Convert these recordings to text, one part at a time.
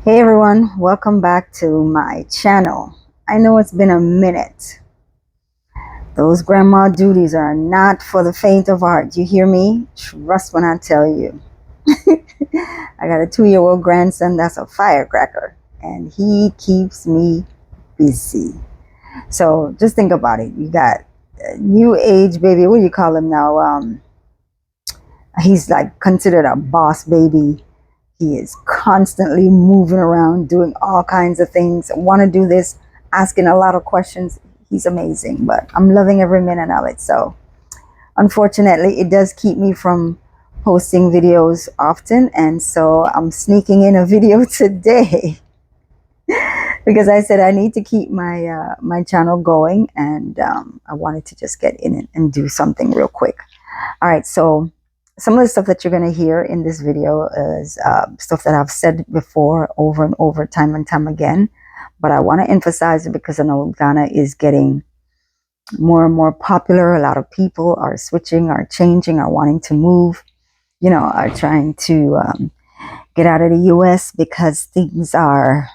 Hey everyone, welcome back to my channel. I know it's been a minute. Those grandma duties are not for the faint of heart. You hear me? Trust when I tell you. I got a 2-year-old grandson that's a firecracker and he keeps me busy. So just think about it. You got a new age baby. What do you call him now? He's like considered a boss baby. He is constantly moving around, doing all kinds of things. Want to do this, asking a lot of questions. He's amazing, but I'm loving every minute of it. So, unfortunately, it does keep me from posting videos often, and so I'm sneaking in a video today because I said I need to keep my channel going, and I wanted to just get in it and do something real quick. All right, so some of the stuff that you're going to hear in this video is stuff that I've said before over and over, time and time again. But I want to emphasize it because I know Ghana is getting more and more popular. A lot of people are switching, are changing, are wanting to move, are trying to get out of the US because things are,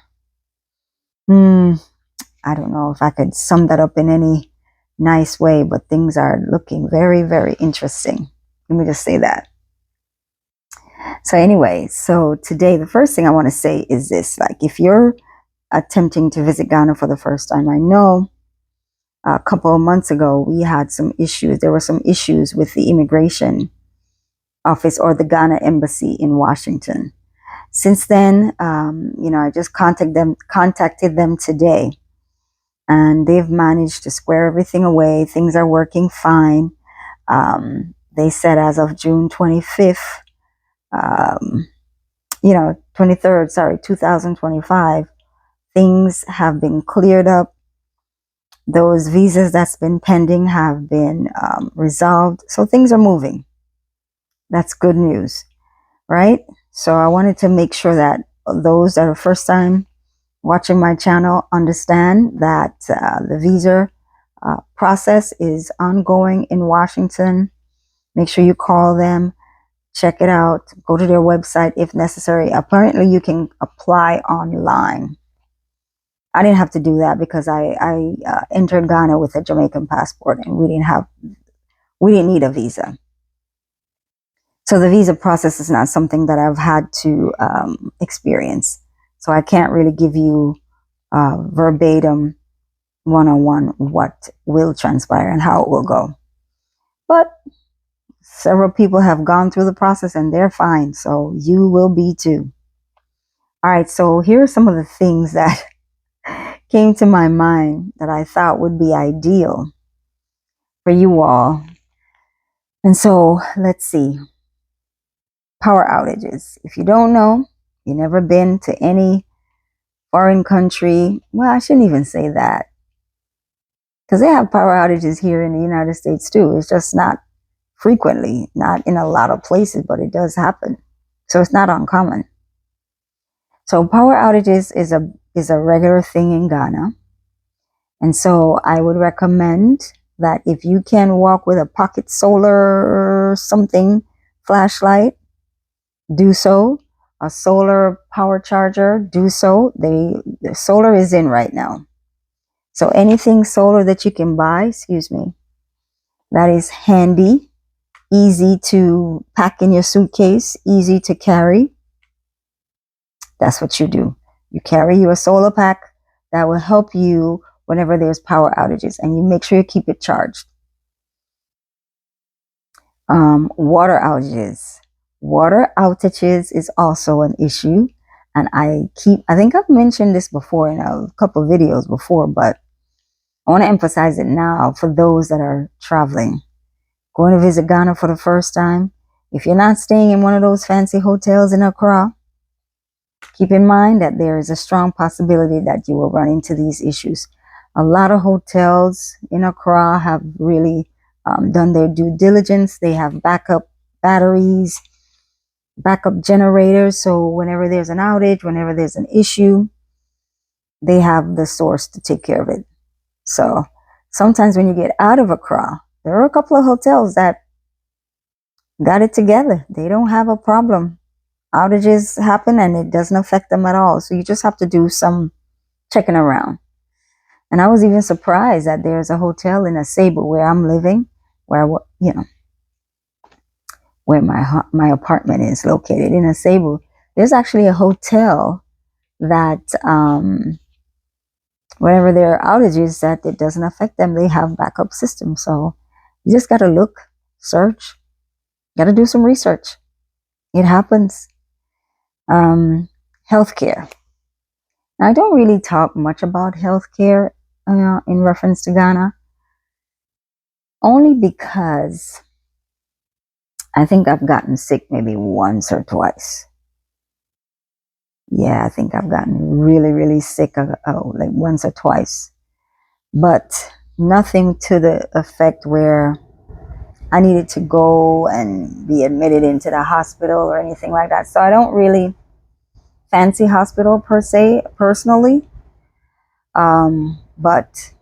I don't know if I could sum that up in any nice way, but things are looking very, very interesting. Let me just say that. So anyway, so today the first thing I want to say is this: like, if you're attempting to visit Ghana for the first time, I know a couple of months ago we had some issues. There were some issues with the immigration office or the Ghana embassy in Washington. Since then, I just contacted them today, and they've managed to square everything away. Things are working fine. They said as of June 25th, 23rd, sorry, 2025, things have been cleared up. Those visas that's been pending have been resolved. So things are moving. That's good news, right? So I wanted to make sure that those that are first time watching my channel understand that the visa process is ongoing in Washington. Make sure you call them. Check it out. Go to their website if necessary. Apparently, you can apply online. I didn't have to do that because I entered Ghana with a Jamaican passport, and we didn't need a visa. So the visa process is not something that I've had to experience. So I can't really give you verbatim, one-on-one, what will transpire and how it will go. But several people have gone through the process and they're fine. So you will be too. All right. So here are some of the things that came to my mind that I thought would be ideal for you all. And so let's see. Power outages. If you don't know, you've never been to any foreign country. Well, I shouldn't even say that, because they have power outages here in the United States too. It's just not frequently, not in a lot of places, but it does happen. So it's not uncommon. So power outages is a regular thing in Ghana. And so I would recommend that if you can walk with a pocket solar something flashlight, do so. A solar power charger, do so. The solar is in right now. So anything solar that you can buy, that is handy, easy to pack in your suitcase, easy to carry. That's what you do. You carry your solar pack that will help you whenever there's power outages, and you make sure you keep it charged. Water outages. Water outages is also an issue. And I think I've mentioned this before in a couple of videos before, but I want to emphasize it now for those that are traveling, going to visit Ghana for the first time. If you're not staying in one of those fancy hotels in Accra, keep in mind that there is a strong possibility that you will run into these issues. A lot of hotels in Accra have really done their due diligence. They have backup batteries, backup generators. So whenever there's an outage, whenever there's an issue, they have the source to take care of it. So sometimes when you get out of Accra, there are a couple of hotels that got it together. They don't have a problem outages happen and it doesn't affect them at all. So you just have to do some checking around. And I was even surprised that there's a hotel in Asable where I'm living, where where my apartment is located in Asable. There's actually a hotel that whenever there are outages, that it doesn't affect them. They have backup systems. So you just got to look, search, got to do some research. It happens. Healthcare. Now, I don't really talk much about healthcare in reference to Ghana, only because I think I've gotten sick maybe once or twice. Yeah, I think I've gotten really, really sick like once or twice, but nothing to the effect where I needed to go and be admitted into the hospital or anything like that. So I don't really fancy hospital per se, personally. But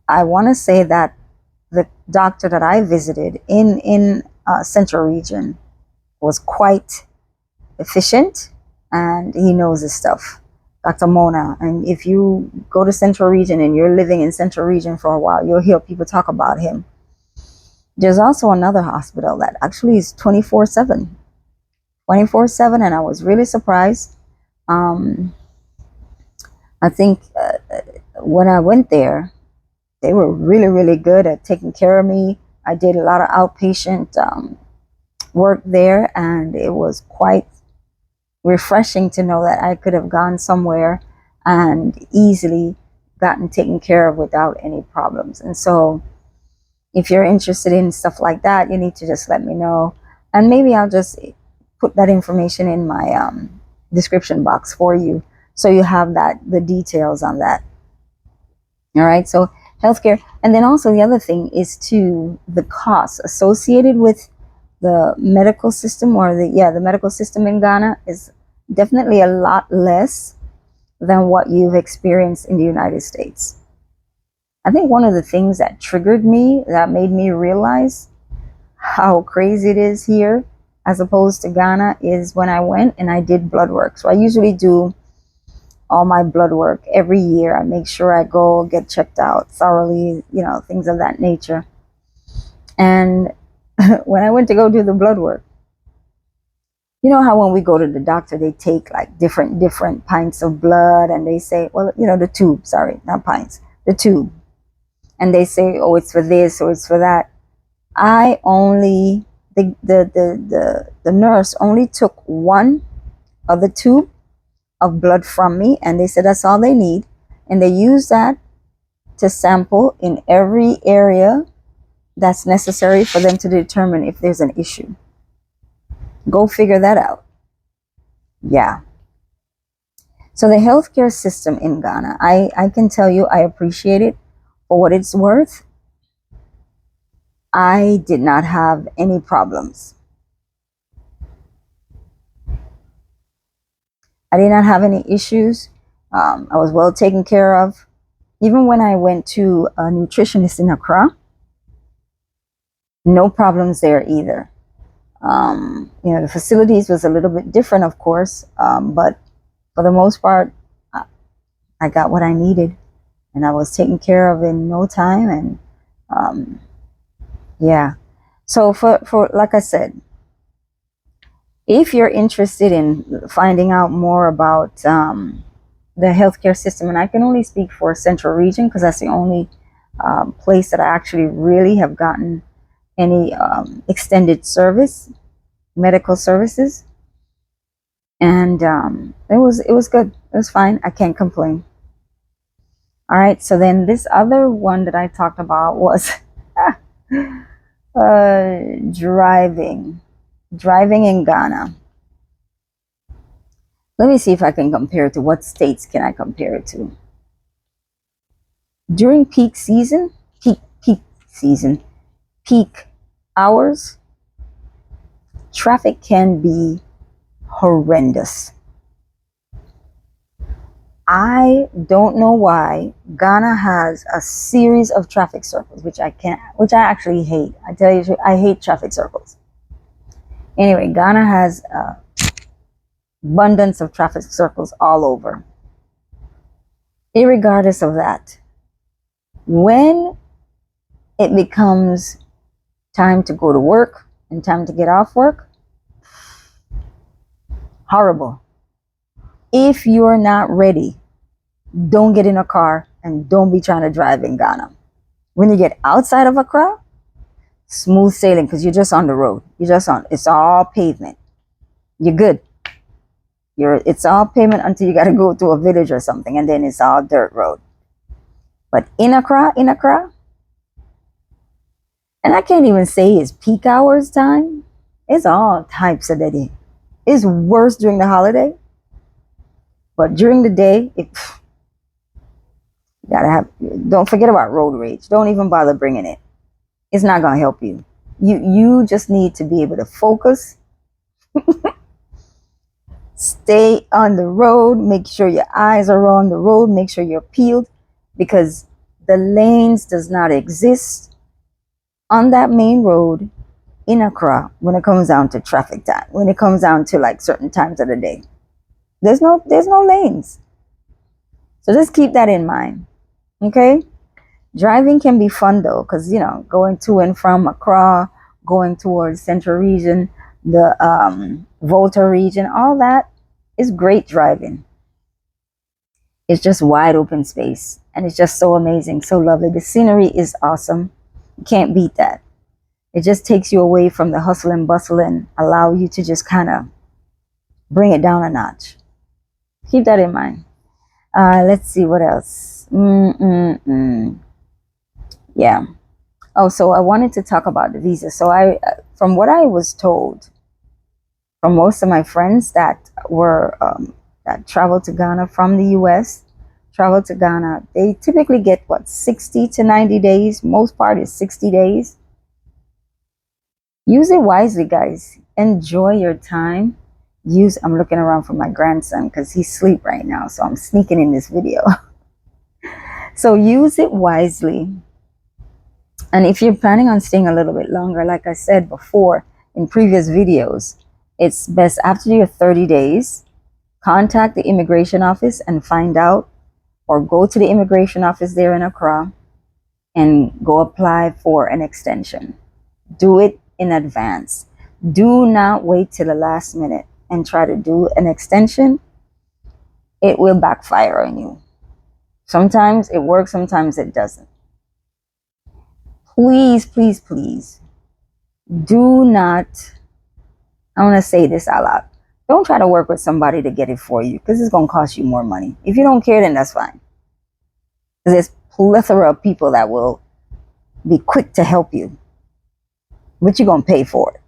I want to say that the doctor that I visited in Central Region was quite efficient, and he knows his stuff. Dr. Mona. And if you go to Central Region and you're living in Central Region for a while, you'll hear people talk about him. There's also another hospital that actually is 24/7. 24/7, and I was really surprised. I think when I went there, they were really, really good at taking care of me. I did a lot of outpatient work there, and it was quite refreshing to know that I could have gone somewhere and easily gotten taken care of without any problems. And so if you're interested in stuff like that, you need to just let me know, and maybe I'll just put that information in my description box for you, so you have the details on that. All right, so healthcare. And then also the other thing is to the costs associated with the medical system, or the medical system in Ghana is definitely a lot less than what you've experienced in the United States. I think one of the things that triggered me, that made me realize how crazy it is here as opposed to Ghana, is when I went and I did blood work. So I usually do all my blood work every year. I make sure I go get checked out thoroughly, things of that nature. And when I went to go do the blood work, you know how when we go to the doctor, they take like different pints of blood, and they say, well, the tube, sorry, not pints, the tube. And they say, oh, it's for this or it's for that. The nurse only took one of the tube of blood from me, and they said that's all they need. And they use that to sample in every area that's necessary for them to determine if there's an issue. Go figure that out. Yeah. So the healthcare system in Ghana, I can tell you, I appreciate it for what it's worth. I did not have any problems. I did not have any issues. I was well taken care of. Even when I went to a nutritionist in Accra, no problems there either. The facilities was a little bit different, of course, but for the most part, I got what I needed, and I was taken care of in no time. And yeah, so for like I said, if you're interested in finding out more about the healthcare system, and I can only speak for Central Region because that's the only place that I actually really have gotten any extended service, medical services, and it was good. It was fine. I can't complain. All right. So then this other one that I talked about was driving in Ghana. Let me see if I can compare it to what states can I compare it to. During peak hours, traffic can be horrendous. I don't know why Ghana has a series of traffic circles, which I actually hate. I tell you, I hate traffic circles. Anyway, Ghana has abundance of traffic circles all over. Irregardless of that, when it becomes time to go to work and time to get off work, horrible. If you're not ready, don't get in a car and don't be trying to drive in Ghana. When you get outside of Accra, smooth sailing, because you're just on the road. It's all pavement. You're good. It's all pavement until you got to go to a village or something, and then it's all dirt road. But in Accra, and I can't even say it's peak hours time. It's all types of the day. It's worse during the holiday, but during the day, don't forget about road rage. Don't even bother bringing it. It's not gonna help you. You just need to be able to focus, stay on the road, make sure your eyes are on the road, make sure you're peeled, because the lanes does not exist on that main road in Accra when it comes down to traffic time, when it comes down to like certain times of the day. There's no lanes. So just keep that in mind. Okay? Driving can be fun though, because going to and from Accra, going towards Central Region, the Volta region, all that is great driving. It's just wide open space, and it's just so amazing, so lovely. The scenery is awesome. You can't beat that. It just takes you away from the hustle and bustle and allow you to just kind of bring it down a notch. Keep that in mind. Let's see what else. Yeah. Oh, so I wanted to talk about the visa. So from what I was told from most of my friends that were that traveled to Ghana from the US, travel to Ghana, they typically get 60 to 90 days. Most part is 60 days. Use it wisely, guys. Enjoy your time. I'm looking around for my grandson because he's asleep right now, so I'm sneaking in this video. So use it wisely. And if you're planning on staying a little bit longer, like I said before in previous videos, it's best after your 30 days, contact the immigration office and find out, or go to the immigration office there in Accra and go apply for an extension. Do it in advance. Do not wait till the last minute and try to do an extension. It will backfire on you. Sometimes it works, sometimes it doesn't. Please, please, please, do not, I want to say this out loud, don't try to work with somebody to get it for you, because it's going to cost you more money. If you don't care, then that's fine. There's plethora of people that will be quick to help you, but you're going to pay for it.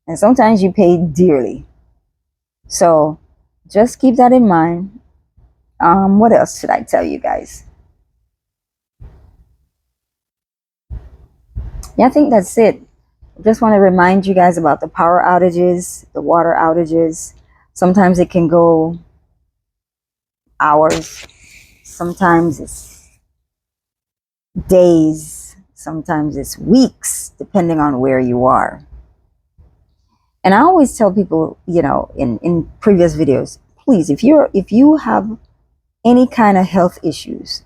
And sometimes you pay dearly. So just keep that in mind. What else should I tell you guys? Yeah, I think that's it. I just want to remind you guys about the power outages, the water outages. Sometimes it can go hours. Sometimes it's days. Sometimes it's weeks, depending on where you are. And I always tell people, in previous videos, please, if you have any kind of health issues,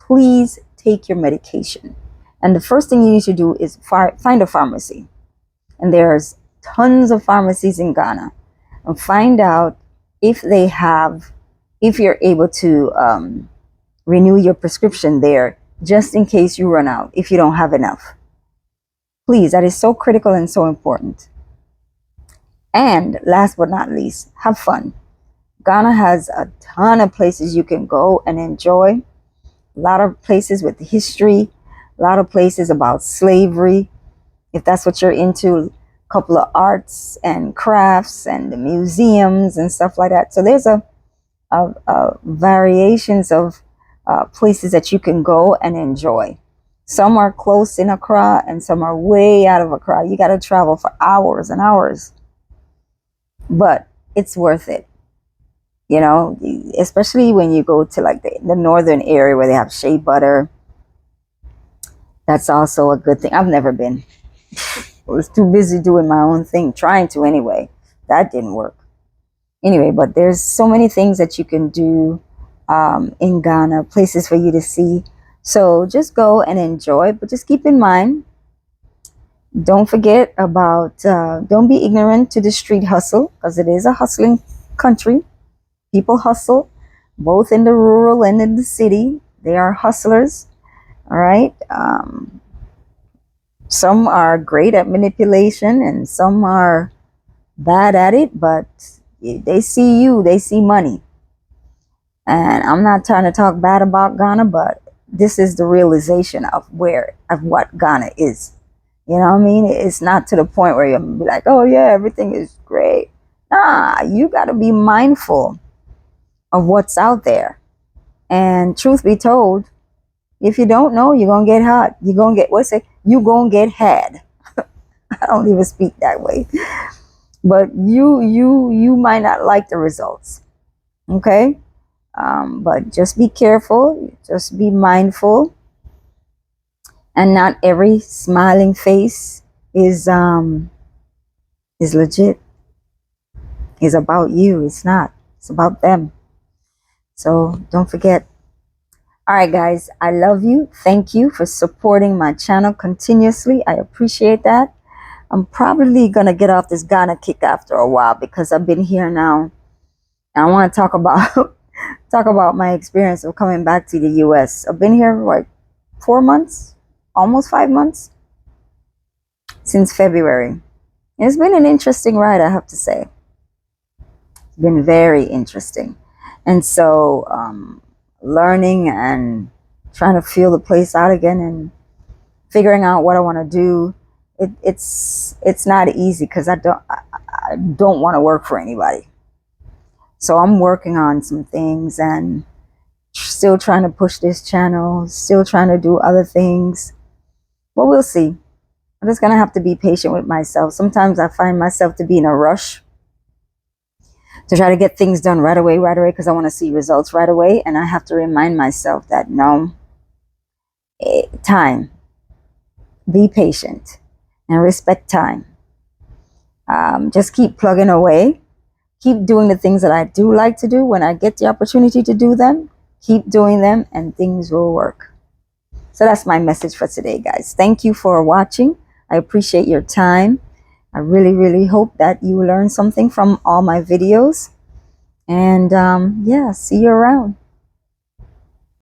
please take your medication. And the first thing you need to do is find a pharmacy. And there's tons of pharmacies in Ghana. And find out if you're able to renew your prescription there, just in case you run out, if you don't have enough. Please, that is so critical and so important. And last but not least, have fun. Ghana has a ton of places you can go and enjoy. A lot of places with history, a lot of places about slavery, if that's what you're into, a couple of arts and crafts and the museums and stuff like that. So there's a variations of places that you can go and enjoy. Some are close in Accra and some are way out of Accra. You got to travel for hours and hours. But it's worth it. Especially when you go to like the northern area where they have shea butter. That's also a good thing. I've never been. I was too busy doing my own thing, trying to anyway. That didn't work. Anyway, but there's so many things that you can do in Ghana, places for you to see. So just go and enjoy, but just keep in mind, don't forget about, don't be ignorant to the street hustle, because it is a hustling country. People hustle both in the rural and in the city. They are hustlers. All right. Some are great at manipulation and some are bad at it, but they see you, they see money. And I'm not trying to talk bad about Ghana, but this is the realization of what Ghana is. You know what I mean? It's not to the point where you'll be like, oh yeah, everything is great. Nah, you got to be mindful of what's out there. And truth be told, if you don't know, you're going to get hot. You're going to get, you going to get had. I don't even speak that way. But you might not like the results. Okay? But just be careful. Just be mindful. And not every smiling face is legit. Is about you. It's not. It's about them. So don't forget. All right, guys. I love you. Thank you for supporting my channel continuously. I appreciate that. I'm probably gonna get off this Ghana kick after a while because I've been here now. And I want to talk about my experience of coming back to the U.S. I've been here like 4 months, almost 5 months, since February. It's been an interesting ride, I have to say. It's been very interesting. And so learning and trying to feel the place out again and figuring out what I want to do, it's not easy because I don't want to work for anybody. So I'm working on some things and still trying to push this channel, still trying to do other things. But we'll see. I'm just going to have to be patient with myself. Sometimes I find myself to be in a rush to try to get things done right away, because I want to see results right away. And I have to remind myself that no, time, be patient and respect time. Just keep plugging away. Keep doing the things that I do like to do. When I get the opportunity to do them, keep doing them and things will work. So that's my message for today, guys. Thank you for watching. I appreciate your time. I really, really hope that you learned something from all my videos. And yeah, see you around.